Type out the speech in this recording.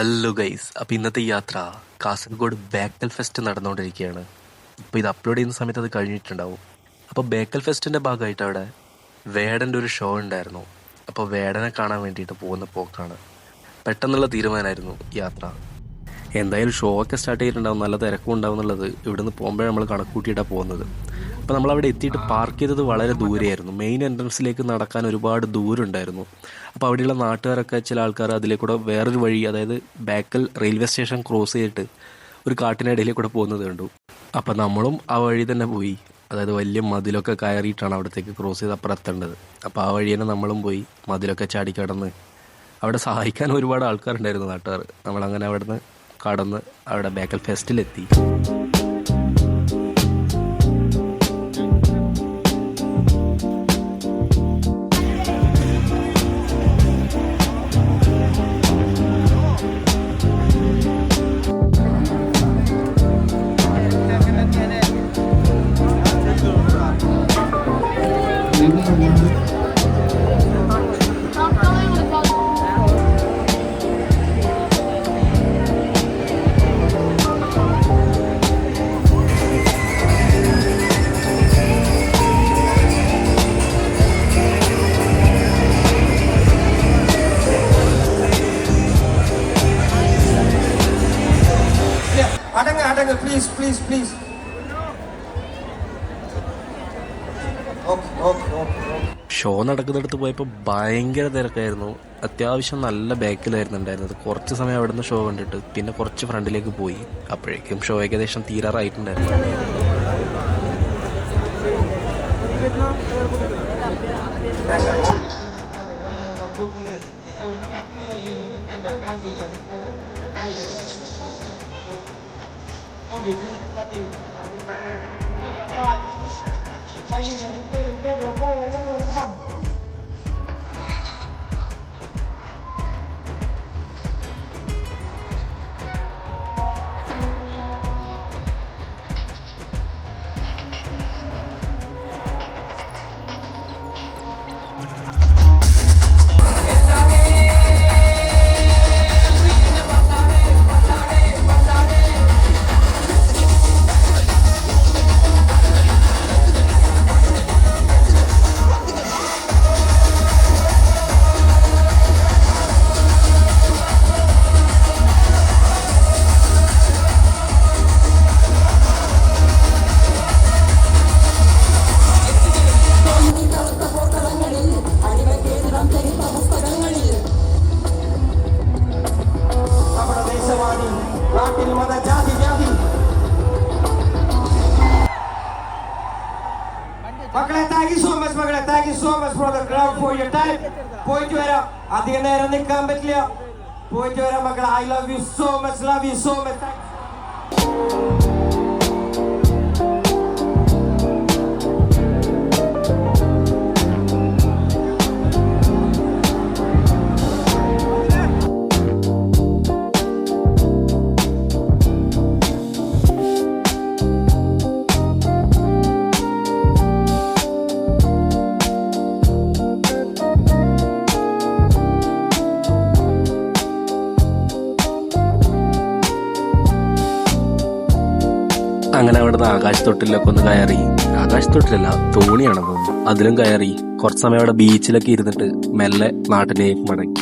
Hello guys, അപ്പോൾ ഇന്നത്തെ യാത്ര കാസർഗോഡ് ബേക്കൽ ഫെസ്റ്റ് നടന്നുകൊണ്ടിരിക്കുകയാണ്. ഇപ്പോൾ ഇത് അപ്ലോഡ് ചെയ്യുന്ന സമയത്ത് അത് കഴിഞ്ഞിട്ടുണ്ടാവും. അപ്പോൾ ബേക്കൽ ഫെസ്റ്റിൻ്റെ ഭാഗമായിട്ട് അവിടെ വേടൻ്റെ ഒരു ഷോ ഉണ്ടായിരുന്നു. അപ്പോൾ വേടനെ കാണാൻ വേണ്ടിയിട്ട് പോകുന്ന പോക്കാണ്. പെട്ടെന്നുള്ള തീരുമാനമായിരുന്നു യാത്ര. എന്തായാലും ഷോ ഒക്കെ സ്റ്റാർട്ട് ചെയ്തിട്ടുണ്ടാവും, നല്ല തിരക്കും ഉണ്ടാവും എന്നുള്ളത് ഇവിടുന്ന് പോകുമ്പോഴേ നമ്മൾ കണക്കൂട്ടിയിട്ടാണ് പോകുന്നത്. അപ്പോൾ നമ്മളവിടെ എത്തിയിട്ട് പാർക്ക് ചെയ്തത് വളരെ ദൂരെയായിരുന്നു. മെയിൻ എൻട്രൻസിലേക്ക് നടക്കാൻ ഒരുപാട് ദൂരം ഉണ്ടായിരുന്നു. അപ്പോൾ അവിടെയുള്ള നാട്ടുകാരൊക്കെ ചില ആൾക്കാർ അതിലേക്കൂടെ വേറൊരു വഴി, അതായത് ബേക്കൽ റെയിൽവേ സ്റ്റേഷൻ ക്രോസ് ചെയ്തിട്ട് ഒരു കാട്ടിനിടയിലേക്ക് കൂടെ പോകുന്നത് കണ്ടു. അപ്പോൾ നമ്മളും ആ വഴി തന്നെ പോയി. അതായത് വലിയ മതിലൊക്കെ കയറിയിട്ടാണ് അവിടത്തേക്ക് ക്രോസ് ചെയ്ത് അപ്പുറത്തേണ്ടത്. അപ്പോൾ ആ വഴി തന്നെ നമ്മളും പോയി മതിലൊക്കെ ചാടിക്കടന്ന്. അവിടെ സഹായിക്കാൻ ഒരുപാട് ആൾക്കാരുണ്ടായിരുന്നു, നാട്ടുകാർ. നമ്മളങ്ങനെ അവിടെ നിന്ന് കടന്ന് അവിടെ ബേക്കൽ ഫെസ്റ്റിലെത്തി. അടങ്ങ് പ്ലീസ് പ്ലീസ് പ്ലീസ്. ഷോ നടക്കുന്നിടത്ത് പോയപ്പോൾ ഭയങ്കര തിരക്കായിരുന്നു. അത്യാവശ്യം നല്ല ബാക്കിലായിരുന്നു ഉണ്ടായിരുന്നത്. കുറച്ച് സമയം അവിടെ നിന്ന് ഷോ കണ്ടിട്ട് പിന്നെ കുറച്ച് ഫ്രണ്ടിലേക്ക് പോയി. അപ്പോഴേക്കും ഷോ ഏകദേശം തീരാറായിട്ടുണ്ടായിരുന്നു. മക്കളെ, താങ്ക് യു സോ മച്ച് മക്കളെ, thank you so much for the crowd for your time. പോയിട്ട് വരാം, അധികം നേരം നിൽക്കാൻ പറ്റില്ല. പോയിട്ട് വരാം മക്കളെ. I love you so much, love you so much. അങ്ങനെ അവിടുന്ന് ആകാശത്തൊട്ടിലൊക്കെ ഒന്ന് കയറി. ആകാശത്തൊട്ടിലല്ല, തോണിയാണെന്ന് തോന്നുന്നു. അതിലും കയറി കുറച്ച് സമയം അവിടെ ബീച്ചിലൊക്കെ ഇരുന്നിട്ട് മെല്ലെ നാട്ടിലേക്ക് മടങ്ങി.